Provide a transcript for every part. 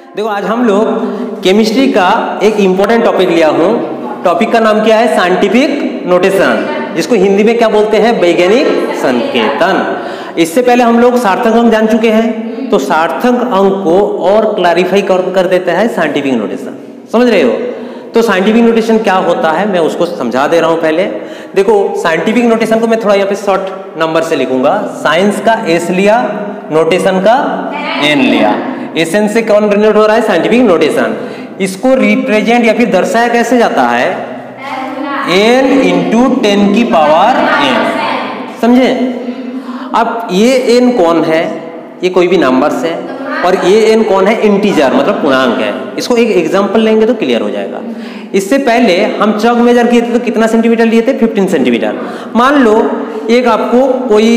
देखो आज हम लोग केमिस्ट्री का एक इम्पोर्टेंट टॉपिक लिया हूँ। टॉपिक का नाम क्या है? साइंटिफिक नोटेशन, जिसको हिंदी में क्या बोलते हैं? वैज्ञानिक संकेतन। इससे पहले हम लोग सार्थक अंक जान चुके हैं, तो सार्थक अंक को और क्लैरिफाई कर देता है साइंटिफिक नोटेशन। समझ रहे हो? तो साइंटिफिक नोटेशन क्या होता है मैं उसको समझा दे रहा हूँ। पहले देखो साइंटिफिक नोटेशन को मैं थोड़ा यहाँ पे शॉर्ट नंबर से लिखूंगा। साइंस का एस लिया, नोटेशन का एन लिया। एसएन से कौन डिनोट हो रहा है? Scientific notation. इसको रिप्रेजेंट या फिर दर्शाया कैसे जाता है? एन इंटू 10 की पावर एन। समझे? अब ये एन कौन है? ये कोई भी नंबर्स है, और ये एन कौन है? इंटीजर, मतलब पूर्णांक है। इसको एक एग्जांपल लेंगे तो क्लियर हो जाएगा। इससे पहले हम चौक मेजर किए थे तो कितना सेंटीमीटर लिए थे? 15 सेंटीमीटर। मान लो एक आपको कोई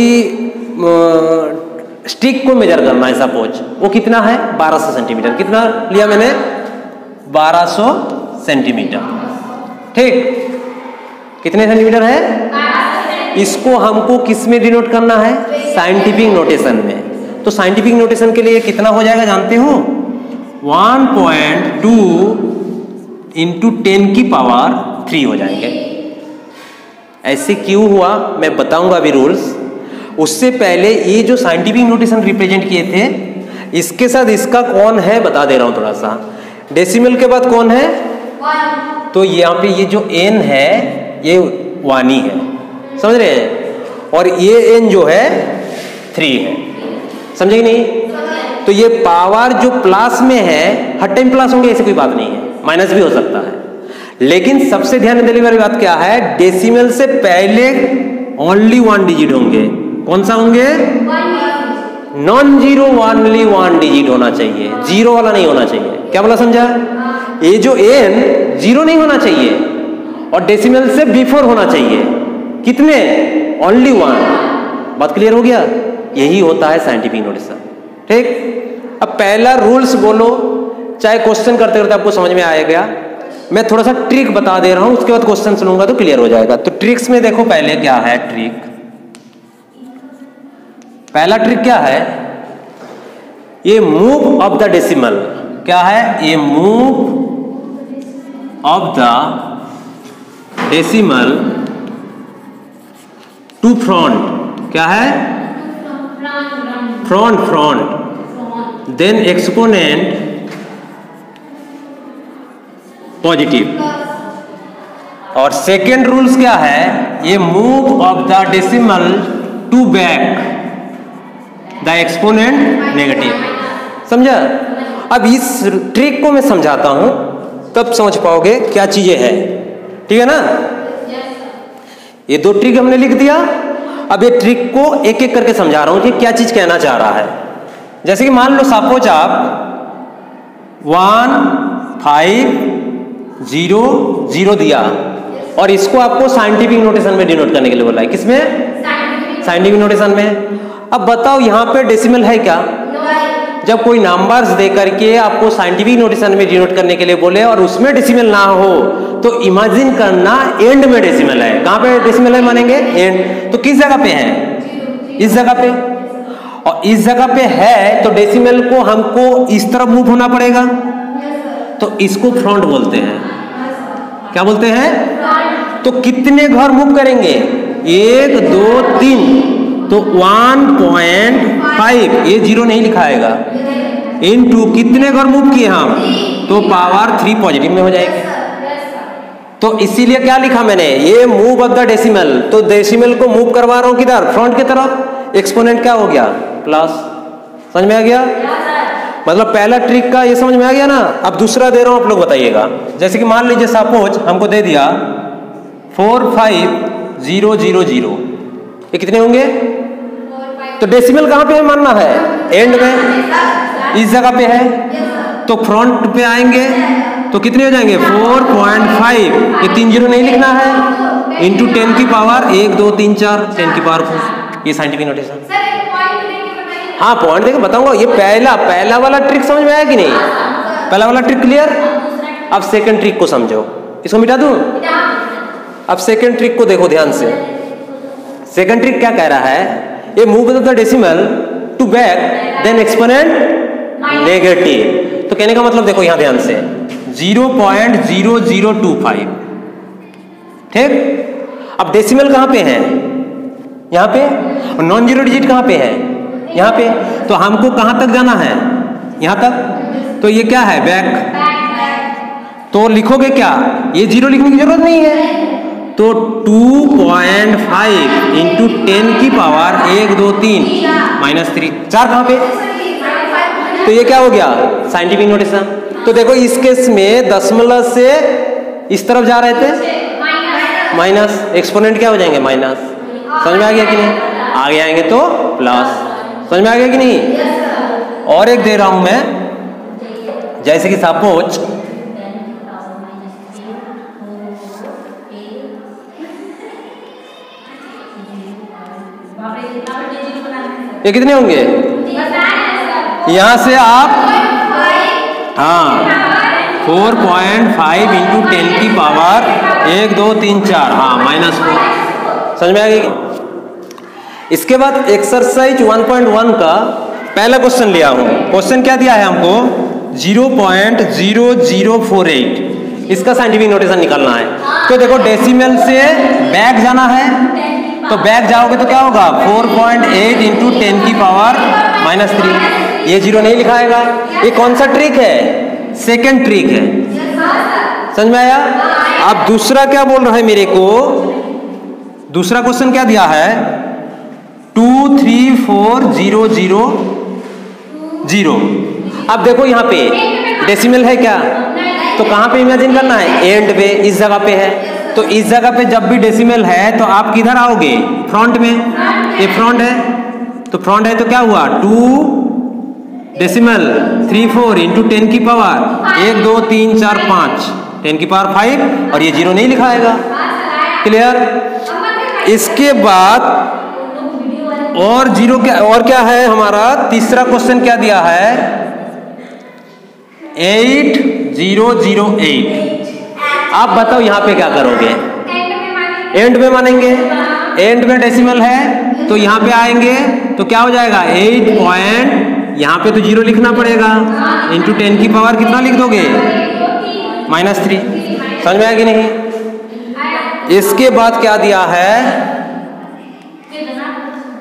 स्टिक को मेजर करना है, सपोज वो कितना है? 1200 सेंटीमीटर। कितना लिया मैंने? 1200 सेंटीमीटर। ठीक, कितने सेंटीमीटर है? इसको हमको किस में डिनोट करना है? साइंटिफिक नोटेशन में। तो साइंटिफिक नोटेशन के लिए कितना हो जाएगा जानते हो? 1.2 इंटू 10 की पावर 3 हो जाएंगे। ऐसे क्यों हुआ मैं बताऊंगा अभी रूल्स। उससे पहले ये जो साइंटिफिक नोटेशन रिप्रेजेंट किए थे, इसके साथ इसका कौन है बता दे रहा हूं थोड़ा सा। डेसिमल के बाद कौन है? 1। तो यहाँ पे ये जो n है ये 1 ही है। समझ रहे हैं? और ये n जो है 3 है। समझे कि नहीं? तो ये पावर जो प्लस में है, हर टाइम प्लस होंगे ऐसी कोई बात नहीं है, माइनस भी हो सकता है। लेकिन सबसे ध्यान देने वाली बात क्या है? डेसिमल से पहले ओनली 1 डिजिट होंगे। कौन सा होंगे? नॉन जीरो, ओनली 1 डिजिट होना चाहिए, जीरो वाला नहीं होना चाहिए। क्या बोला, समझा? ये जो n जीरो नहीं होना चाहिए, और डेसिमल से बिफोर होना चाहिए। कितने? ओनली 1। बात क्लियर हो गया? यही होता है साइंटिफिक नोटेशन। ठीक, अब पहला रूल्स बोलो, चाहे क्वेश्चन करते करते आपको समझ में आएगा। मैं थोड़ा सा ट्रिक बता दे रहा हूं, उसके बाद क्वेश्चन सुनूंगा तो क्लियर हो जाएगा। तो ट्रिक्स में देखो पहले क्या है ट्रिक। पहला ट्रिक क्या है? ये मूव ऑफ द डेसिमल। क्या है? ये move of the decimal to front. क्या है? फ्रंट। Then exponent positive. और सेकेंड रूल्स क्या है? ये move of the decimal to back, the exponent negative. समझा? अब इस ट्रिक को मैं समझाता हूं, तब समझ पाओगे क्या चीजें हैं। ठीक है ना? ये 2 ट्रिक हमने लिख दिया। अब ये ट्रिक को एक एक करके समझा रहा हूं कि क्या चीज कहना चाह रहा है। जैसे कि मान लो सपोज आप 1 5 0 0 दिया, और इसको आपको साइंटिफिक नोटेशन में डिनोट करने के लिए बोला है। किसमें? साइंटिफिक नोटेशन में। अब बताओ यहाँ पे डेसिमल है क्या? जब कोई नंबर्स दे करके आपको साइंटिफिक नोटेशन में डिनोट करने के लिए बोले और उसमें डेसिमल ना हो, तो इमेजिन करना एंड में डेसिमल है। कहां पे डेसिमल है मानेंगे? एंड। तो किस जगह पे है? इस जगह पे। और इस जगह पे है तो डेसिमल को हमको इस तरफ मूव होना पड़ेगा, तो इसको फ्रंट बोलते हैं। क्या बोलते हैं? तो कितने घर मूव करेंगे? 1 2 3। तो 1.5, ये 0 नहीं लिखाएगा, इनटू कितने घर मूव किए हम? तो पावर 3 पॉजिटिव में हो जाएगी। तो इसीलिए क्या लिखा मैंने? ये मूव ऑफ द डेसिमल। तो डेसिमल को मूव करवा रहा हूं किधर? फ्रंट की तरफ। एक्सपोनेंट क्या हो गया? प्लस। समझ में आ गया? मतलब पहला ट्रिक का ये समझ में आ गया ना। अब दूसरा दे रहा हूं, आप लोग बताइएगा। जैसे कि मान लीजिए सपोज हमको दे दिया 4 5 0 0 0। ये कितने होंगे? तो डेसिमल कहां पे मानना है? एंड में, इस जगह पे है। तो फ्रंट पे आएंगे तो कितने हो जाएंगे? 4.5। ये 3 0 नहीं लिखना है, इंटू 10 की पावर 1 2 3 4, 10 की पावर 4। ये साइंटिफिक नोटेशन। हाँ, पॉइंट देकर बताऊंगा। ये पहला वाला ट्रिक समझ में आया कि नहीं? पहला वाला ट्रिक क्लियर? अब सेकंड ट्रिक को समझो। इसको मिटा दूं? अब सेकंड ट्रिक को देखो ध्यान से। सेकंड ट्रिक क्या कह रहा है? ये move the decimal to back then exponent negative. तो कहने का मतलब देखो यहां ध्यान से 0.0025, ठीक। अब डेसिमल कहां पे है? यहां पे। और नॉन जीरो डिजिट कहां पे है? यहां पे। तो हमको कहां तक जाना है? यहां तक। तो ये क्या है? बैक। तो लिखोगे क्या? ये जीरो लिखने की जरूरत नहीं है, तो 2.5 इंटू 10 की पावर 1 2 3 -3, 4 कहां पे? तो ये क्या हो गया? Scientific notation. तो देखो इस केस में दशमलव से इस तरफ जा रहे थे माइनस, एक्सपोनेंट क्या हो जाएंगे? माइनस। समझ में आ गया कि नहीं? आगे आएंगे तो प्लस। समझ में आ गया कि नहीं? और एक दे रहा हूं मैं, जैसे कि सपोज ये कितने होंगे? यहां से आप 4.5 इंटू 10 की पावर 1 2 3 4, -4। समझ में आ गई? इसके बाद एक्सरसाइज 1.1 का पहला क्वेश्चन लिया हूं। क्वेश्चन क्या दिया है हमको? 0.0048, इसका साइंटिफिक नोटेशन निकालना है। तो देखो डेसिमल से बैक जाना है, तो बैक जाओगे तो क्या होगा? 4.8 इंटू 10 की पावर -3। ये जीरो नहीं लिखाएगा। ये कौन सा ट्रिक है? सेकेंड ट्रिक है। समझ में आया? अब दूसरा क्या बोल रहा है मेरे को? दूसरा क्वेश्चन क्या दिया है? 23400। अब देखो यहाँ पे डेसिमल है क्या? तो कहां पे इमेजिन करना है? एंड पे, इस जगह पे है। तो इस जगह पे जब भी डेसिमल है तो आप किधर आओगे? फ्रंट में। ये फ्रंट है, तो फ्रंट है तो क्या हुआ? 2.34 इंटू 10 की पावर 1 2 3 4 5, 10 की पावर 5, और ये जीरो नहीं लिखाएगा। क्लियर? इसके बाद और जीरो क्या, और क्या है हमारा? तीसरा क्वेश्चन क्या दिया है? 8008। आप बताओ यहां पे क्या करोगे? एंड में मानेंगे। एंड में डेसिमल है तो यहां पे आएंगे तो क्या हो जाएगा? 8 पॉइंट, यहां पे तो जीरो लिखना पड़ेगा, इंटू 10 की पावर कितना लिख दोगे? -3। समझ में आया कि नहीं? इसके बाद क्या दिया है?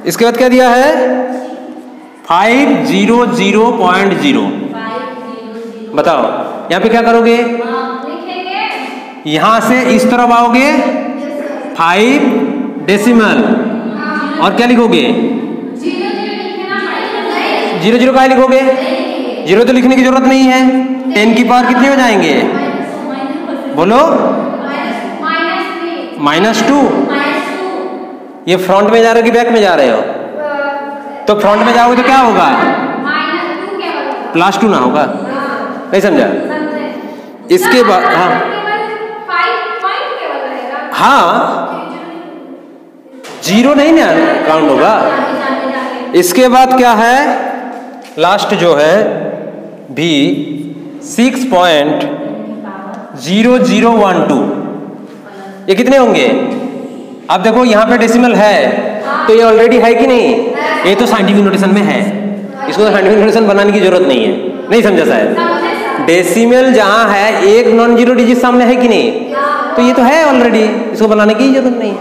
इसके बाद क्या दिया है? 500.0। बताओ यहां पे क्या करोगे? यहां से इस तरफ आओगे 5 डेसिमल, और क्या लिखोगे? 0 का लिखोगे? जीरो तो लिखने की जरूरत नहीं है। 10 की पावर कितने हो जाएंगे? बोलो। -2। ये फ्रंट में जा रहे हो कि बैक में जा रहे हो? तो फ्रंट में जाओगे तो क्या होगा? +2 ना होगा? नहीं समझा? इसके बाद हाँ जीरो नहीं ना काउंट होगा। इसके बाद क्या है? लास्ट जो है भी 6.0012, ये कितने होंगे? अब देखो यहां पे डेसिमल है तो ये ऑलरेडी है कि नहीं? ये तो साइंटिफिक नोटेशन में है, इसको तो साइंटिफिक नोटेशन बनाने की जरूरत नहीं है। नहीं समझा शायद? डेसिमल जहां है एक नॉन जीरो डिजिट सामने है कि नहीं? तो ये तो है ऑलरेडी, इसको बनाने की जरूरत नहीं है।